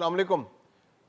अस्सलाम वालेकुम।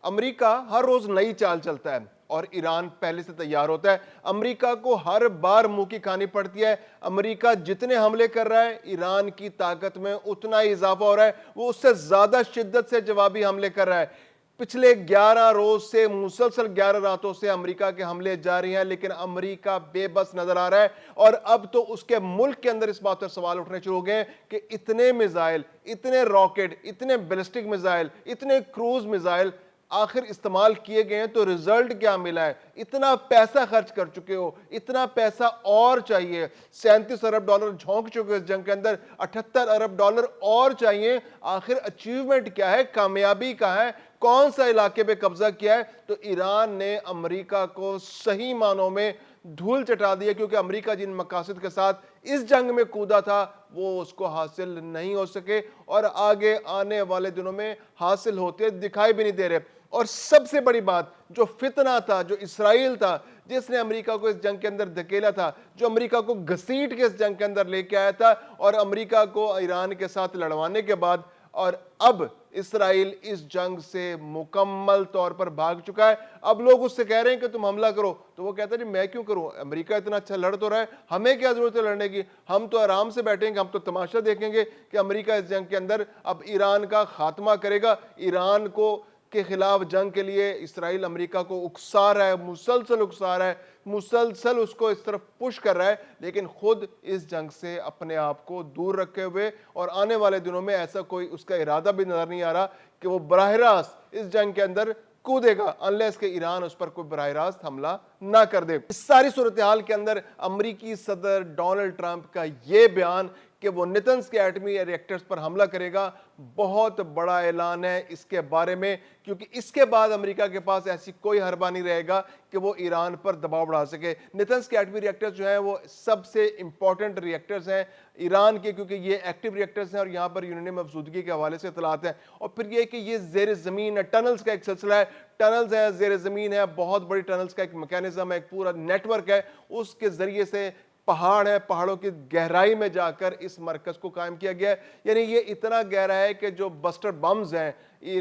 अमेरिका हर रोज नई चाल चलता है और ईरान पहले से तैयार होता है। अमेरिका को हर बार मुंह की खानी पड़ती है। अमेरिका जितने हमले कर रहा है, ईरान की ताकत में उतना ही इजाफा हो रहा है। वो उससे ज्यादा शिद्दत से जवाबी हमले कर रहा है। पिछले 11 रोज से मुसलसल 11 रातों से अमेरिका के हमले जारी हैं, लेकिन अमेरिका बेबस नजर आ रहा है। और अब तो उसके मुल्क के अंदर इस बात पर सवाल उठने शुरू हो गए हैं कि इतने मिसाइल, इतने रॉकेट, इतने बैलिस्टिक मिसाइल, इतने क्रूज मिसाइल आखिर इस्तेमाल किए गए हैं तो रिजल्ट क्या मिला है? इतना पैसा खर्च कर चुके हो, इतना पैसा और चाहिए। 37 अरब डॉलर झोंक चुके हो इस जंग के अंदर, 78 अरब डॉलर और चाहिए। आखिर अचीवमेंट क्या है? कामयाबी कहां है? कौन सा इलाके पे कब्जा किया है? तो ईरान ने अमेरिका को सही मानों में धूल चटा दिया, क्योंकि अमेरिका जिन मकासद के साथ इस जंग में कूदा था वो उसको हासिल नहीं हो सके और आगे आने वाले दिनों में हासिल होते दिखाई भी नहीं दे रहे। और सबसे बड़ी बात, जो फितना था, जो इसराइल था, जिसने अमेरिका को इस जंग के अंदर धकेला था, जो अमेरिका को घसीट के इस जंग के अंदर लेके आया था और अमेरिका को ईरान के साथ लड़वाने के बाद, और अब इसराइल इस जंग से मुकम्मल तौर पर भाग चुका है। अब लोग उससे कह रहे हैं कि तुम हमला करो, तो वो कहता है जी मैं क्यों करूं, अमेरिका इतना अच्छा लड़ तो रहा है, हमें क्या जरूरत है लड़ने की? हम तो आराम से बैठेंगे, हम तो तमाशा देखेंगे कि अमेरिका इस जंग के अंदर अब ईरान का खात्मा करेगा। ईरान को के खिलाफ जंग के लिए इसराइल अमेरिका को उकसा रहा है, मुसलसल उकसा रहा है, मुसलसल उसको इस तरफ पुश कर रहा है, लेकिन खुद इस जंग से अपने आप को दूर रखे हुए, और आने वाले दिनों में ऐसा कोई उसका इरादा भी नजर नहीं आ रहा कि वो बराह रास्त इस जंग के अंदर कूदेगा, अनलेस के ईरान उस पर कोई बराह रास्त हमला ना कर दे। इस सारी सूरत हाल के अंदर अमरीकी सदर डोनाल्ड ट्रंप का यह बयान कि वो नेतन्स के एटमी रिएक्टर्स पर हमला करेगा, बहुत बड़ा ऐलान है इसके बारे में, क्योंकि इसके बाद अमेरिका के पास ऐसी कोई हरबा नहीं रहेगा कि वो ईरान पर दबाव बढ़ा सके। नेतन्स के एटमी रिएक्टर्स जो हैं वो सबसे इंपॉर्टेंट रिएक्टर्स हैं ईरान के, क्योंकि ये एक्टिव रिएक्टर्स हैं और यहाँ पर यूरेनियम अफजूदगी के हवाले से इतलात हैं। और फिर ये कि ये जेर ज़मीन है, टनल्स का एक सिलसिला है, टनल्स है, जेर ज़मीन है, बहुत बड़ी टनल्स का एक मैकेनिज्म है, एक पूरा नेटवर्क है, उसके जरिए से पहाड़ है, पहाड़ों की गहराई में जाकर इस मरकज को कायम किया गया है। यानी ये इतना गहरा है कि जो बस्टर बम्स हैं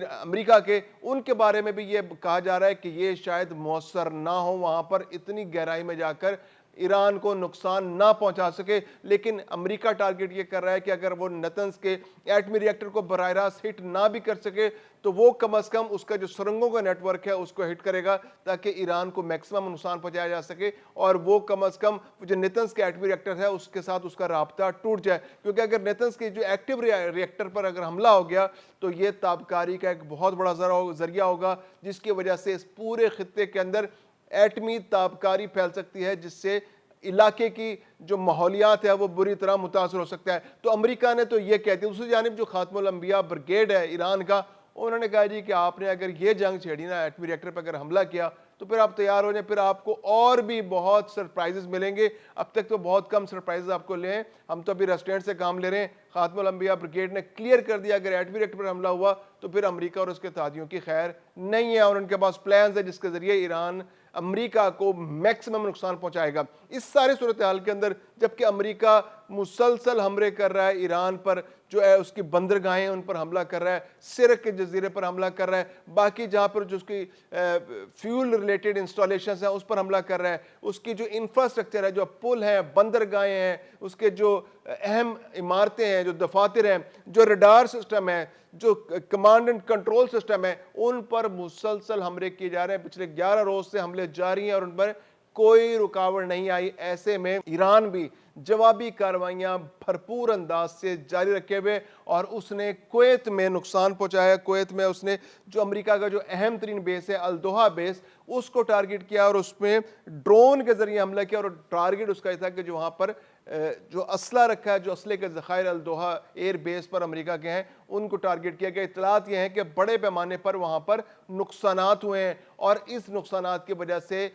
अमेरिका के, उनके बारे में भी ये कहा जा रहा है कि ये शायद मौसर ना हो वहां पर इतनी गहराई में जाकर ईरान को नुकसान ना पहुंचा सके। लेकिन अमेरिका टारगेट ये कर रहा है कि अगर वो नेतन्स के एटमी रिएक्टर को बराह रास्त हिट ना भी कर सके तो वो कम अज कम उसका जो सुरंगों का नेटवर्क है उसको हिट करेगा, ताकि ईरान को मैक्सिमम नुकसान पहुंचाया जा सके और वो कम अज कम जो नेतन्स के एटमी रिएक्टर है उसके साथ उसका राब्ता टूट जाए। क्योंकि अगर नेतन्स के जो एक्टिव रिएक्टर पर अगर हमला हो गया तो ये ताबकारी का एक बहुत बड़ा जरिया होगा, जिसकी वजह से इस पूरे खित्ते के अंदर एटमी ताबकारी फैल सकती है, जिससे इलाके की जो माहौलियात है वो बुरी तरह मुतासर हो सकता है। तो अमेरिका ने तो ये कह दिया। दूसरी जानिब जो खात्मुल अंबिया ब्रिगेड है ईरान का, उन्होंने कहा जी कि आपने अगर ये जंग छेड़ी ना, एटमी रिएक्टर पर अगर हमला किया, तो फिर आप तैयार हो जाए, फिर आपको और भी बहुत सरप्राइजेस मिलेंगे। अब तक तो बहुत कम सरप्राइजेस आपको ले, हम तो अभी रेस्टोरेंट से काम ले रहे हैं। खात्मुल अंबिया ब्रिगेड ने क्लियर कर दिया अगर एटमी रिएक्टर पर हमला हुआ तो फिर अमेरिका और उसके इत्तेहादियों की खैर नहीं है, और उनके पास प्लान है जिसके जरिए ईरान अमेरिका को मैक्सिमम नुकसान पहुंचाएगा। इस सारे सूरत हाल के अंदर जबकि अमेरिका मुसलसल हमले कर रहा है ईरान पर, जो है उसकी बंदरगाहें उन पर हमला कर रहा है, सिर्क के जजीरे पर हमला कर रहा है, बाकी जहां पर जो उसकी फ्यूल रिलेटेड इंस्टॉलेशन है उस पर हमला कर रहा है, उसकी जो इंफ्रास्ट्रक्चर है, जो पुल है, बंदरगाहें हैं, उसके जो अहम इमारतें हैं, जो दफातर हैं, जो रडार सिस्टम है, जो कमांड एंड कंट्रोल सिस्टम है, उन पर मुसलसल हमले किए जा रहे हैं। पिछले 11 रोज से हमले जारी हैं और उन पर कोई रुकावट नहीं आई। ऐसे में ईरान भी जवाबी कार्रवाइयां भरपूर अंदाज से जारी रखे हुए, और उसने कुवैत में नुकसान पहुंचाया। कुवैत में उसने जो अमेरिका का जो अहम तरीन बेस है अल दोहा बेस, उसको टारगेट किया और उसमें ड्रोन के जरिए हमला किया। और टारगेट उसका था कि जो वहां पर जो असला रखा है, जो असले के ज़खायर अल दोहा एयर बेस पर अमेरिका के हैं, उनको टारगेट किया गया। इतलात ये हैं कि बड़े पैमाने पर वहां पर नुकसानात हुए हैं, और इस नुकसानात की वजह से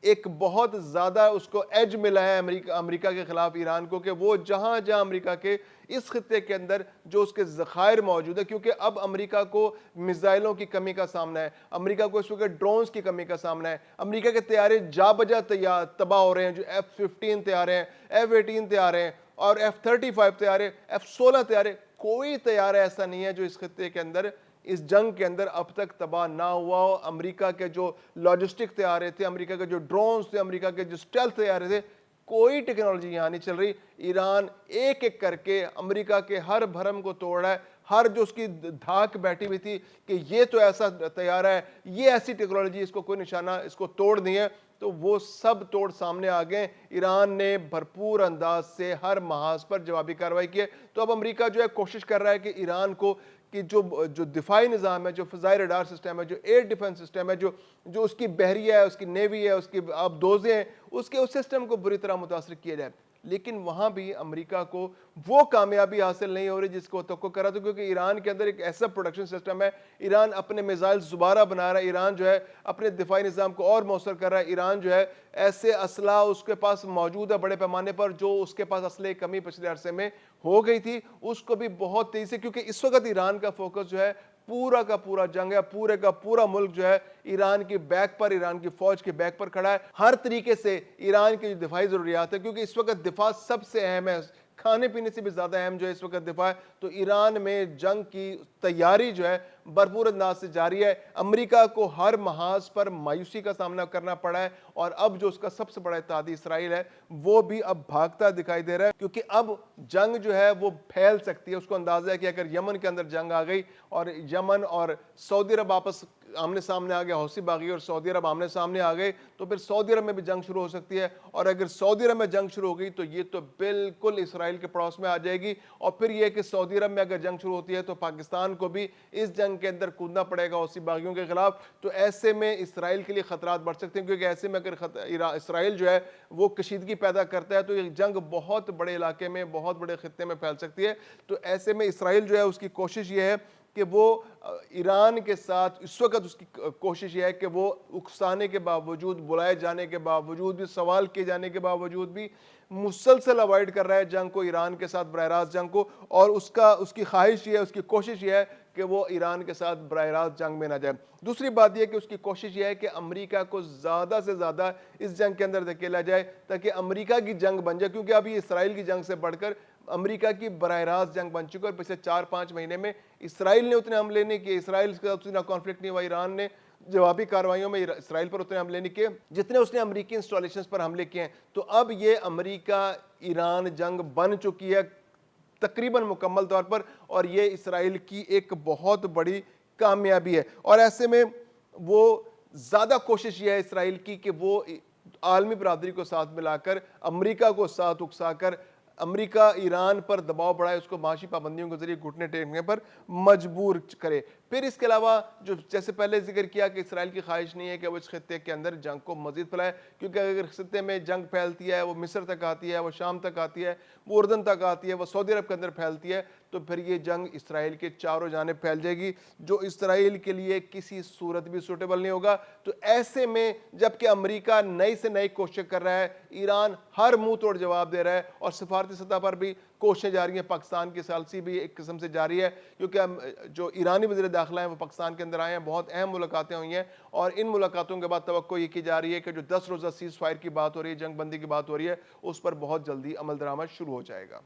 एक बहुत ज्यादा उसको एज मिला है अमेरिका के खिलाफ ईरान को, कि वो जहां जहां अमेरिका के इस खित्ते के अंदर जो उसके ज़खायर मौजूद है, क्योंकि अब अमेरिका को मिसाइलों की कमी का सामना है, अमेरिका को इस वक्त ड्रोन्स की कमी का सामना है, अमेरिका के तैयारे जा बजा तबाह हो रहे हैं। जो F-15 तैयारे हैं, F-18 तैयारे हैं और F-35 तैयारे, F-16 तैयारे, कोई तैयारा ऐसा नहीं है जो इस खित्ते के अंदर اس جنگ کے اندر اب تک تباہ نہ ہوا ہو۔ امریکہ کے جو لاجسٹک طیارے تھے، امریکہ کے جو ڈرونز تھے، امریکہ کے جو اسٹیلتھ طیارے تھے، کوئی ٹیکنالوجی یہاں نہیں چل رہی۔ ایران ایک ایک کر کے امریکہ کے ہر بھرم کو توڑ رہا ہے، ہر جو اس کی دھاک بیٹھی ہوئی تھی کہ یہ تو ایسا طیارہ ہے، یہ ایسی ٹیکنالوجی، اس کو کوئی نشانہ، اس کو توڑ نہیں ہے، تو وہ سب توڑ سامنے آ گئے۔ ایران نے بھرپور انداز سے ہر محاذ پر جوابی کارروائی کی ہے۔ تو اب امریکہ جو ہے کوشش کر رہا ہے کہ ایران کو کہ جو دفاعی نظام ہے، جو فضائی ریڈار سسٹم ہے، جو ایئر ڈیفنس سسٹم ہے، جو اس کی بحریہ ہے، اس کی نیوی ہے، اس کی آبدوزیں ہیں، اس سسٹم کو بری طرح متاثر کیا جائے۔ لیکن وہاں بھی امریکہ کو وہ کامیابی حاصل نہیں ہو رہی جس کو توقع کر رہا تھا، کیونکہ ایران کے اندر ایک ایسا پروڈکشن سسٹم ہے، ایران اپنے میزائل دوبارہ بنا رہا ہے، ایران جو ہے اپنے دفاعی نظام کو اور موثر کر رہا ہے، ایران جو ہے ایسے اسلحہ اس کے پاس موجود ہے بڑے پیمانے پر، جو اس کے پاس اسلحے کمی پچھلے عرصے میں ہو گئی تھی، اس کو بھی بہت تیزی سے، کیونکہ اس وقت ایران کا فوکس جو ہے پورا کا پورا جنگ ہے، پورے کا پورا ملک جو ہے ایران کی بیک پر، ایران کی فوج کے بیک پر کھڑا ہے، ہر طریقے سے ایران کی جو دفاعی ضروریات ہے، کیونکہ اس وقت دفاع سب سے اہم ہے، کھانے پینے سے بھی زیادہ اہم جو ہے اس وقت دفاع ہے۔ تو ایران میں جنگ کی تیاری جو ہے بھرپور انداز سے جاری ہے۔ امریکہ کو ہر محاذ پر مایوسی کا سامنا کرنا پڑا ہے، اور اب جو اس کا سب سے بڑا اتحادی اسرائیل ہے وہ بھی اب بھاگتا دکھائی دے رہا ہے، کیونکہ اب جنگ جو ہے وہ پھیل سکتی ہے۔ اس کو اندازہ ہے کہ اگر یمن کے اندر جنگ آ گئی اور یمن اور سعودی عرب آپس آمنے سامنے آ گئے، حوثی باغی اور سعودی عرب آمنے سامنے آ گئے، تو پھر سعودی عرب میں بھی جنگ شروع ہو سکتی ہے، اور اگر سعودی عرب میں جنگ شروع ہو گئی تو یہ تو بالکل اسرائیل کے پڑوس میں آ جائے گی، اور پھر یہ کہ سعودی عرب میں اگر جنگ شروع ہوتی ہے تو پاکستان کو بھی اس جنگ کے اندر کودنا پڑے گا حوثی باغیوں کے خلاف۔ تو ایسے میں اسرائیل کے لیے خطرات بڑھ سکتے ہیں، کیونکہ ایسے میں اگر اسرائیل جو ہے وہ کشیدگی پیدا کرتا ہے تو یہ جنگ بہت بڑے علاقے میں، بہت بڑے خطے میں پھیل سکتی ہے۔ تو ایسے میں اسرائیل جو ہے اس کی کوشش یہ ہے کہ وہ ایران کے ساتھ، اس وقت اس کی کوشش یہ ہے کہ وہ اکسانے کے باوجود، بلائے جانے کے باوجود بھی، سوال کیے جانے کے باوجود بھی مسلسل اوائڈ کر رہا ہے جنگ کو، ایران کے ساتھ براہ راست جنگ کو، اور اس کی خواہش یہ ہے، اس کی کوشش یہ ہے کہ وہ ایران کے ساتھ براہ راست جنگ میں نہ جائے۔ دوسری بات یہ کہ اس کی کوشش یہ ہے کہ امریکہ کو زیادہ سے زیادہ اس جنگ کے اندر دھکیلا جائے، تاکہ امریکہ کی جنگ بن جائے، کیونکہ اب یہ اسرائیل کی جنگ سے بڑھ کر امریکہ کی براہ راست جنگ بن چکی ہے، اور پچھلے 4-5 مہینے میں اسرائیل نے اتنے حملے نہیں کیے، اسرائیل کے ساتھ اتنا کانفلکٹ نہیں ہوا، ایران نے جوابی کارروائیوں میں اسرائیل پر اتنے حملے نہیں کیے جتنے اس نے امریکی انسٹالیشنز پر حملے کیے ہیں۔ تو اب یہ امریکہ ایران جنگ بن چکی ہے تقریباً مکمل طور پر، اور یہ اسرائیل کی ایک بہت بڑی کامیابی ہے۔ اور ایسے میں وہ زیادہ کوشش یہ ہے اسرائیل کی کہ وہ عالمی برادری کو ساتھ ملا کر، امریکہ کو ساتھ اکسا کر امریکہ ایران پر دباؤ بڑھائے، اس کو معاشی پابندیوں کے ذریعے گھٹنے ٹیکنے پر مجبور کرے۔ پھر اس کے علاوہ جو جیسے پہلے ذکر کیا کہ اسرائیل کی خواہش نہیں ہے کہ وہ اس خطے کے اندر جنگ کو مزید پھیلائے، کیونکہ اگر خطے میں جنگ پھیلتی ہے، وہ مصر تک آتی ہے، وہ شام تک آتی ہے، وہ اردن تک آتی ہے، وہ سعودی عرب کے اندر پھیلتی ہے، تو پھر یہ جنگ اسرائیل کے چاروں جانب پھیل جائے گی، جو اسرائیل کے لیے کسی صورت بھی سوٹیبل نہیں ہوگا۔ تو ایسے میں جبکہ امریکہ نئی سے نئی کوشش کر رہا ہے، ایران ہر منہ توڑ جواب دے رہا ہے، اور سفارتی سطح پر بھی کوششیں جاری ہیں، پاکستان کی ثالثی بھی ایک قسم سے جاری ہے، کیونکہ جو ایرانی وزیر داخلہ ہیں وہ پاکستان کے اندر آئے ہیں، بہت اہم ملاقاتیں ہوئی ہیں، اور ان ملاقاتوں کے بعد توقع یہ کی جا رہی ہے کہ جو 10 روزہ سیز فائر کی بات ہو رہی ہے، جنگ بندی کی بات ہو رہی ہے، اس پر بہت جلدی عمل درآمد شروع ہو جائے گا۔